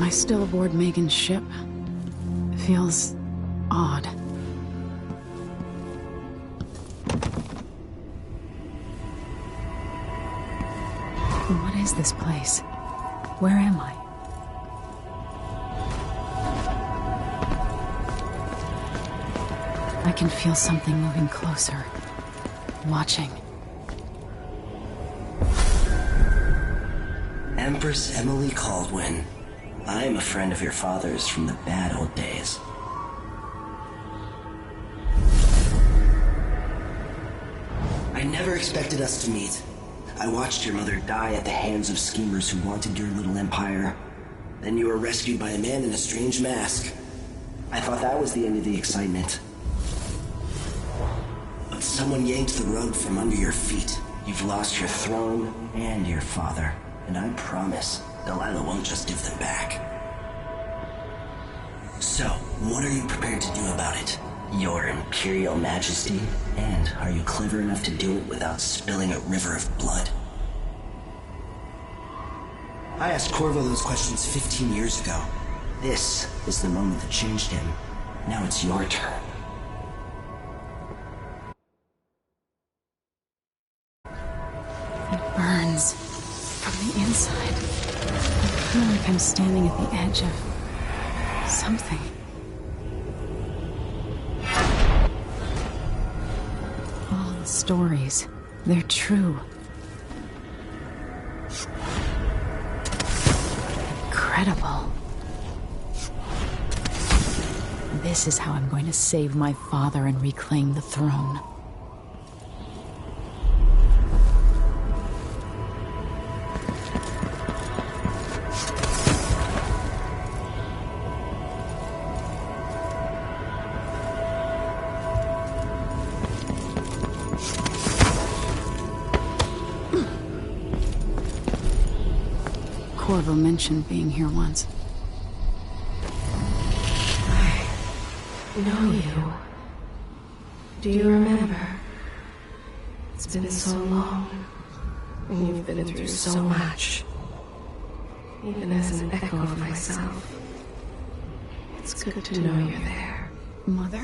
I still aboard Megan's ship? It feels odd. What is this place? Where am I? I can feel something moving closer. Watching. Empress Emily Caldwin. I am a friend of your father's from the bad old days. I never expected us to meet. I watched your mother die at the hands of schemers who wanted your little empire. Then you were rescued by a man in a strange mask. I thought that was the end of the excitement. But someone yanked the rug from under your feet. You've lost your throne and your father. And I promise, Delilah won't just give them back. So, what are you prepared to do about it? Your Imperial Majesty? And are you clever enough to do it without spilling a river of blood? I asked Corvo those questions 15 years ago. This is the moment that changed him. Now it's your turn. It burns from the inside. I feel like I'm standing at the edge of something. All the stories, they're true. Incredible. This is how I'm going to save my father and reclaim the throne. Corvo mentioned being here once. I know you. Do you remember? It's been so long, and you've been through so much. Even as an echo of myself, it's good to know you're there. Mother?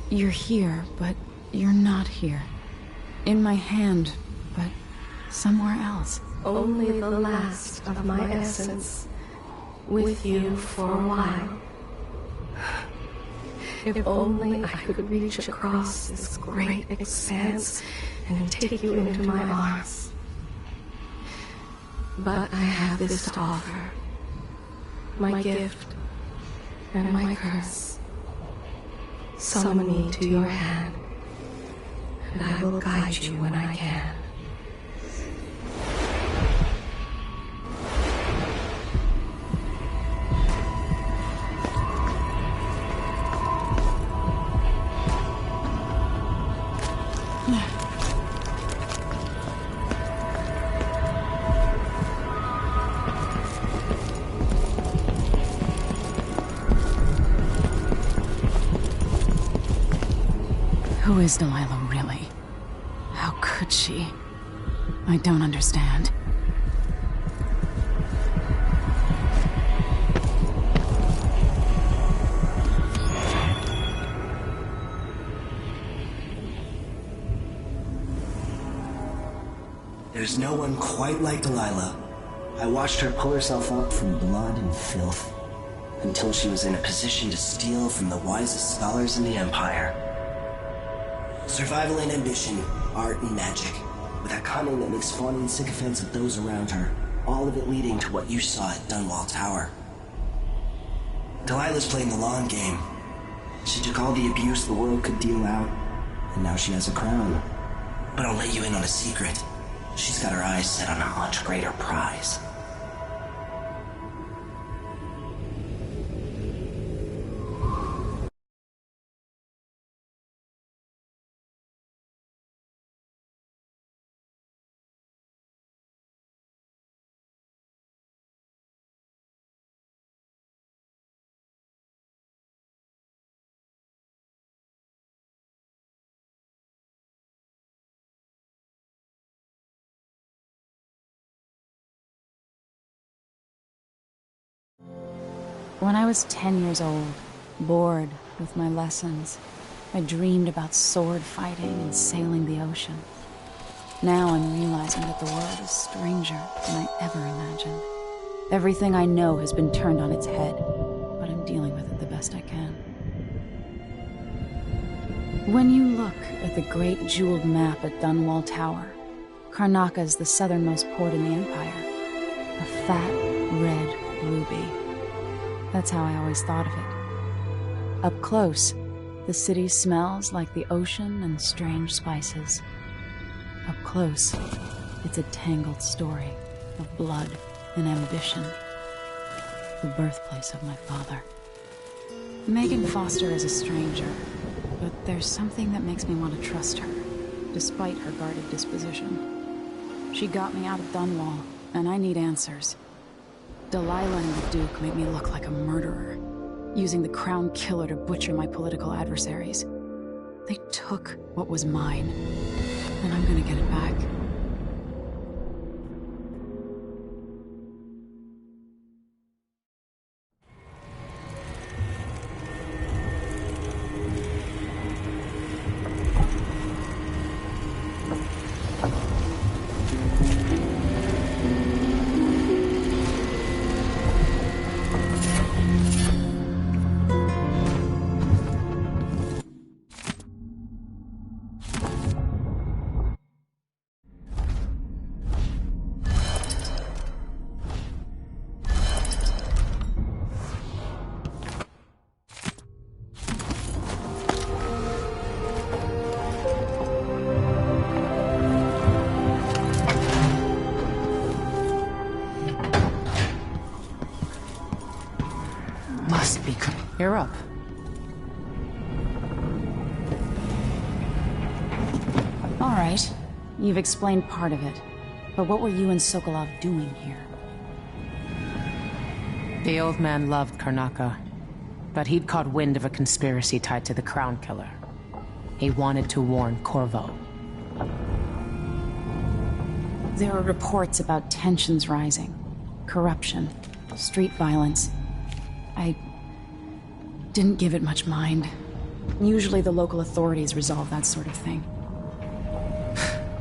You're here, but you're not here. In my hand, but somewhere else. Only the last of my essence, with you for a while. If only I could reach across this great expanse and take you into my arms. But I have this to offer. My gift and my curse. Summon me to your hand, and I will guide you when I can. Who is Delilah, really? How could she? I don't understand. There's no one quite like Delilah. I watched her pull herself up from blood and filth, until she was in a position to steal from the wisest scholars in the Empire. Survival and ambition, art and magic, with a cunning that makes fawning sycophants of those around her, all of it leading to what you saw at Dunwall Tower. Delilah's playing the long game. She took all the abuse the world could deal out, and now she has a crown. But I'll let you in on a secret. She's got her eyes set on a much greater prize. When I was 10 years old, bored with my lessons, I dreamed about sword fighting and sailing the ocean. Now I'm realizing that the world is stranger than I ever imagined. Everything I know has been turned on its head, but I'm dealing with it the best I can. When you look at the great jeweled map at Dunwall Tower, Karnaca is the southernmost port in the Empire. A fat, red ruby. That's how I always thought of it. Up close, the city smells like the ocean and strange spices. Up close, it's a tangled story of blood and ambition. The birthplace of my father. Megan Foster is a stranger, but there's something that makes me want to trust her, despite her guarded disposition. She got me out of Dunwall, and I need answers. Delilah and the Duke made me look like a murderer, using the Crown Killer to butcher my political adversaries. They took what was mine, and I'm gonna get it back. Must be. You're up. All right, you've explained part of it, but what were you and Sokolov doing here? The old man loved Karnaca, but he'd caught wind of a conspiracy tied to the Crown Killer. He wanted to warn Corvo. There are reports about tensions rising, corruption, street violence. I didn't give it much mind. Usually the local authorities resolve that sort of thing.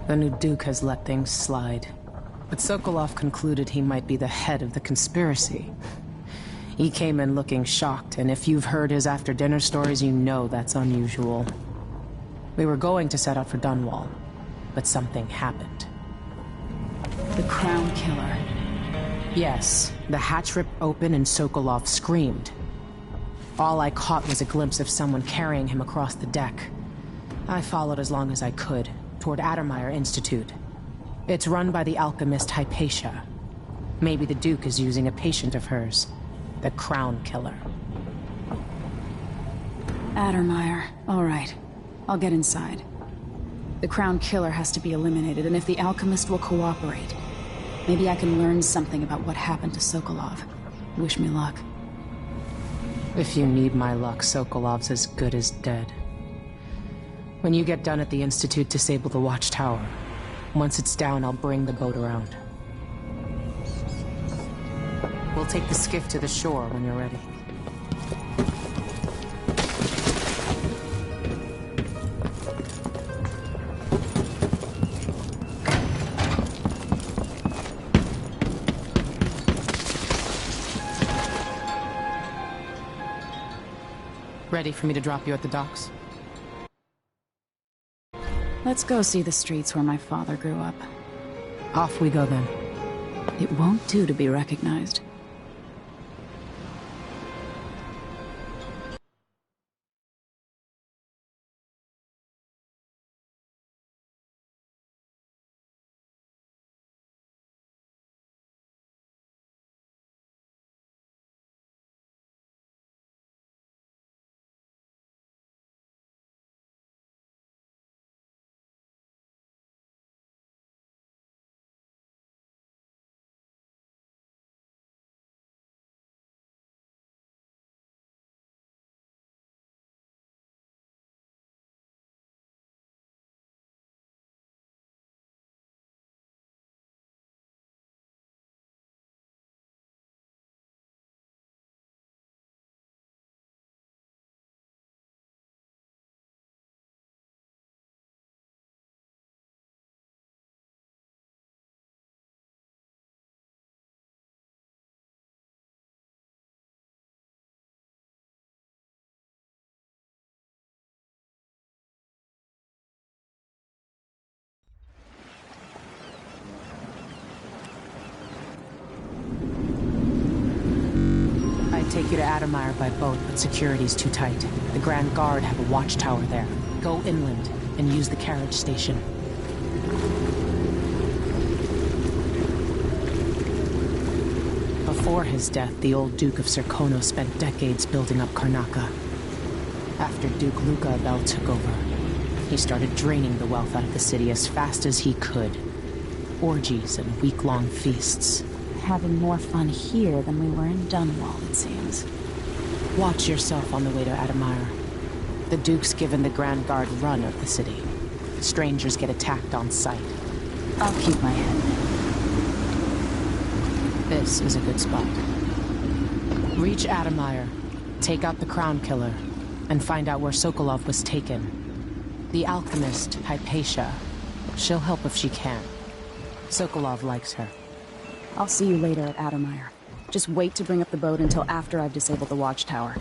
The new Duke has let things slide. But Sokolov concluded he might be the head of the conspiracy. He came in looking shocked, and if you've heard his after-dinner stories, you know that's unusual. We were going to set out for Dunwall, but something happened. The Crown Killer. Yes, the hatch ripped open and Sokolov screamed. All I caught was a glimpse of someone carrying him across the deck. I followed as long as I could, toward Addermeyer Institute. It's run by the alchemist Hypatia. Maybe the Duke is using a patient of hers, the Crown Killer. Addermeyer. All right. I'll get inside. The Crown Killer has to be eliminated, and if the alchemist will cooperate, maybe I can learn something about what happened to Sokolov. Wish me luck. If you need my luck, Sokolov's as good as dead. When you get done at the Institute, disable the watchtower. Once it's down, I'll bring the boat around. We'll take the skiff to the shore when you're ready. Ready for me to drop you at the docks? Let's go see the streets where my father grew up. Off we go then. It won't do to be recognized. you to Adamire by boat, but security's too tight. The Grand Guard have a watchtower there. Go inland and use the carriage station. Before his death, the old Duke of Serkono spent decades building up Karnaca. After Duke Luca Abel took over, he started draining the wealth out of the city as fast as he could. Orgies and week-long feasts. Having more fun here than we were in Dunwall, it seems. Watch yourself on the way to Adamire. The Duke's given the Grand Guard run of the city. Strangers get attacked on sight. I'll keep my head. This is a good spot. Reach Adamire, take out the Crown Killer, and find out where Sokolov was taken. The alchemist, Hypatia. She'll help if she can. Sokolov likes her. I'll see you later at Adamire. Just wait to bring up the boat until after I've disabled the watchtower.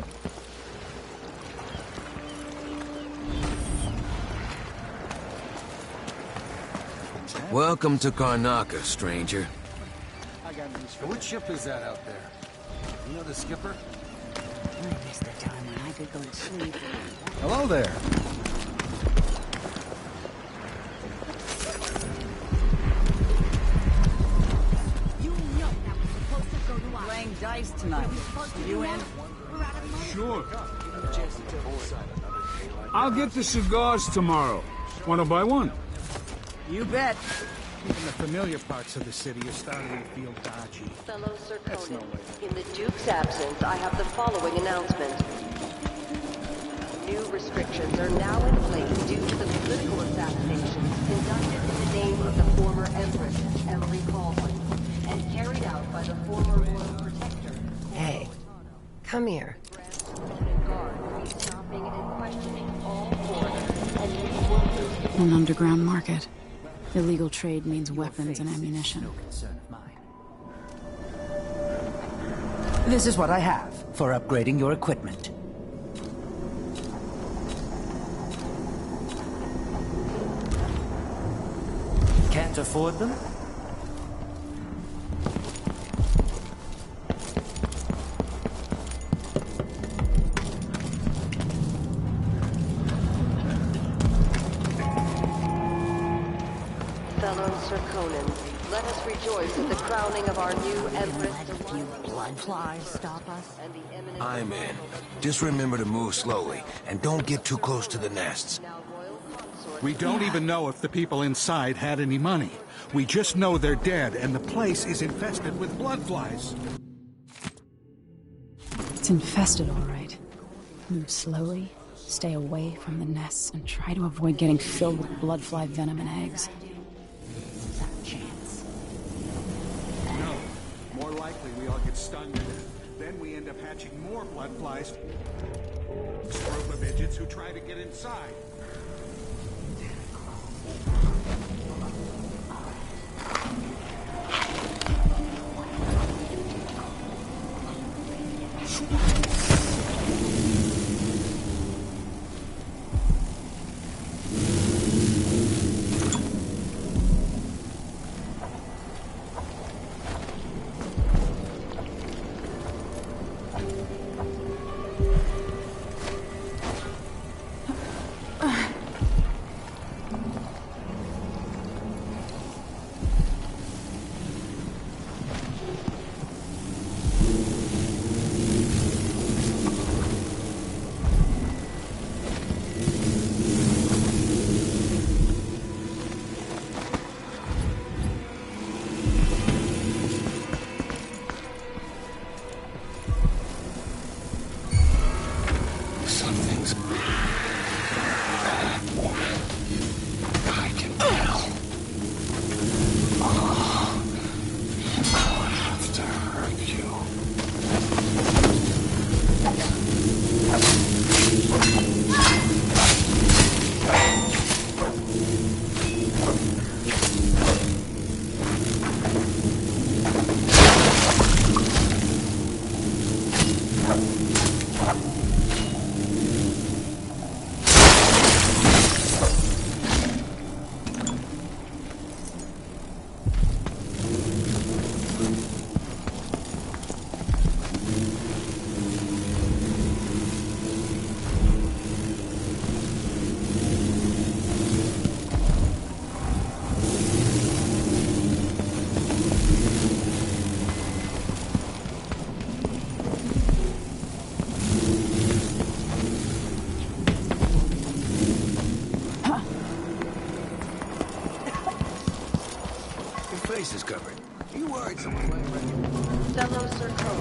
Welcome to Karnaca, stranger. Which ship is that out there? You know the skipper? I missed the time when I could go to sleep. Hello there. Playing dice tonight. You in? Sure. I'll get the cigars tomorrow. Want to buy one? You bet. Even the familiar parts of the city are starting to feel dodgy. Fellow Serkonan, in the Duke's absence, I have the following announcement. New restrictions are now in place due to the political assassinations conducted in the name of the former Empress, Emily Baldwin, and carried out by the former Royal Protector. Hey, come here. Stopping and questioning all foreigners and new workers. An underground market. Illegal trade means weapons and ammunition. This is what I have for upgrading your equipment. Can't afford them? Fellow Serkonan, let us rejoice at the crowning of our new Empress. Bloodflies stop us? And the eminent I'm in. Just remember to move slowly, and don't get too close to the nests. now royal consort. We don't even know if the people inside had any money. We just know they're dead, and the place is infested with bloodflies. It's infested, all right. Move slowly, stay away from the nests, and try to avoid getting filled with bloodfly venom and eggs. No. More likely we all get stung to death. Then we end up hatching more bloodflies. Group of idiots who try to get inside. face is covered. You worried someone might recognize? Fellow Sir Cole,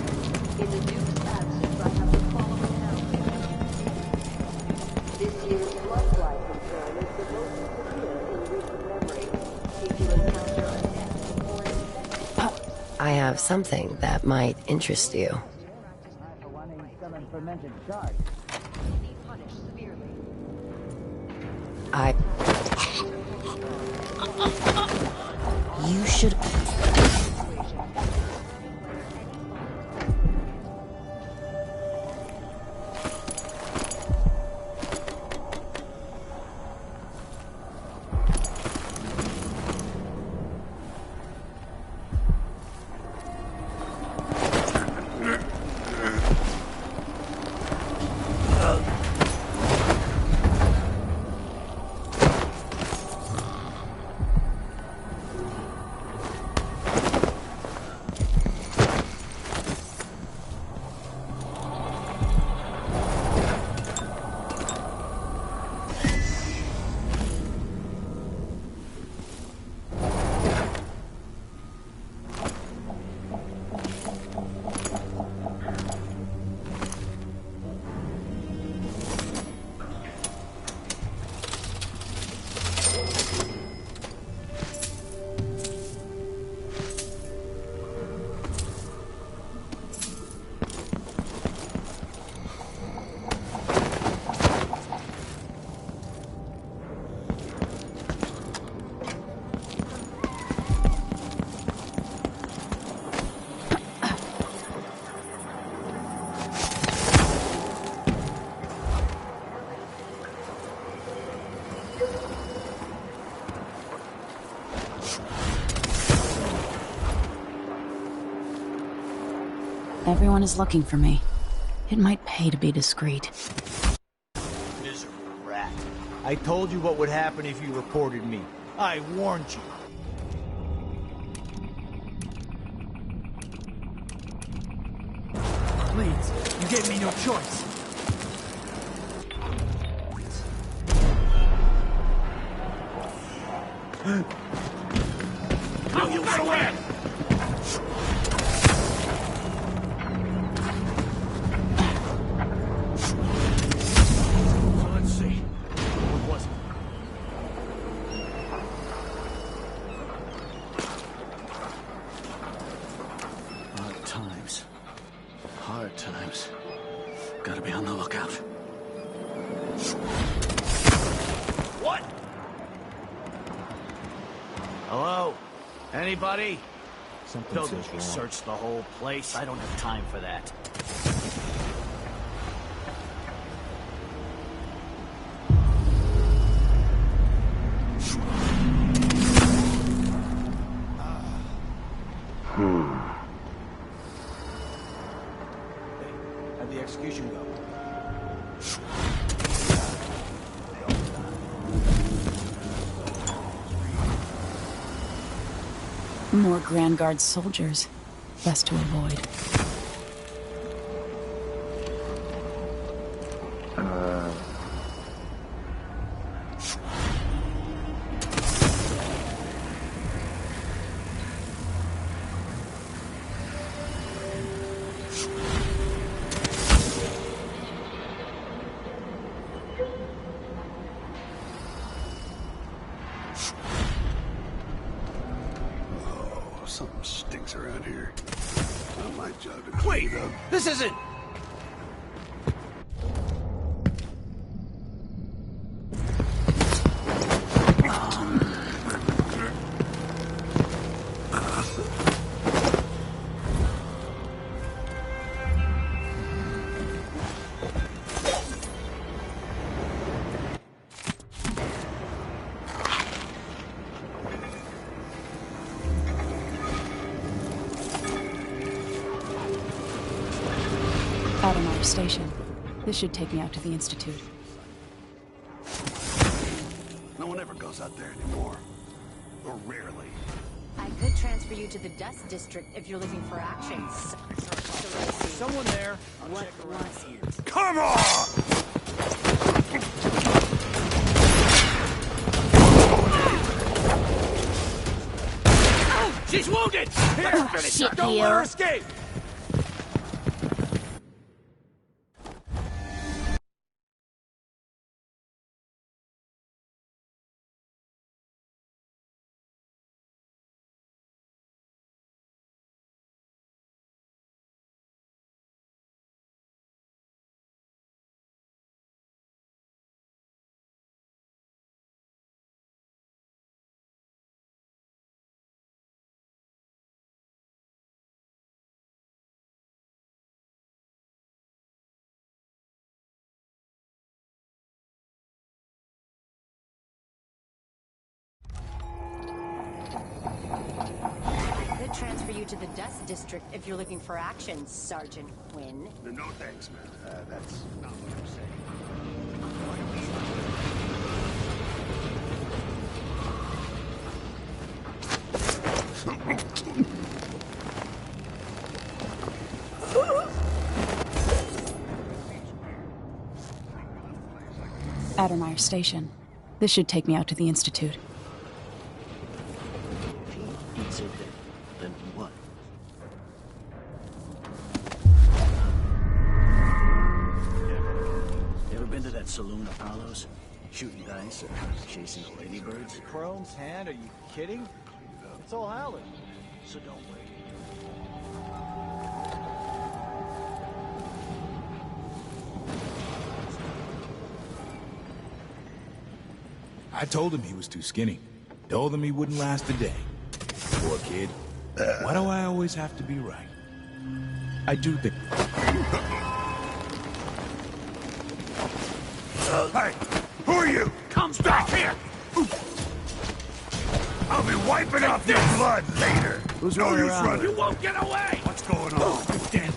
in the Duke's absence, I have the following announcement. This year's bloodline concern is the most severe in recent memory. If you encounter a death or infection... I have something that might interest you. You should... Everyone is looking for me. It might pay to be discreet. Miserable rat. I told you what would happen if you reported me. I warned you. Please, you gave me no choice. No, you got away! Let's see. What was it? Hard times. Hard times. Gotta be on the lookout. What? Hello? Anybody? Don't make me search the whole place. I don't have time for that. Hey, how'd the execution go? More Grand Guard soldiers. Best to avoid. Something stinks around here. Not my job to Wait! clean it up. This isn't... Automatic station. This should take me out to the Institute. No one ever goes out there anymore. Or rarely. I could transfer you to the Dust District if you're looking for action. Someone there. What was it? Come on! She's wounded! Here, finish her! Shit, Don't you. let her escape! Could transfer you to the Dust District if you're looking for action, Sergeant Quinn. No thanks, man. That's not what I'm saying. Addermeyer Station. This should take me out to the Institute. If he eats it, then what? You ever been to that saloon, Apollo's? Shooting dice or chasing the ladybirds? Chrome's hand? Are you kidding? It's all Howard. So don't wait. I told him he was too skinny. Told him he wouldn't last a day. Poor kid. Why do I always have to be right? I do think... Hey, who are you? Comes back here! I'll be wiping off your blood later. Who's no running use around? running. You won't get away! What's going on? Damn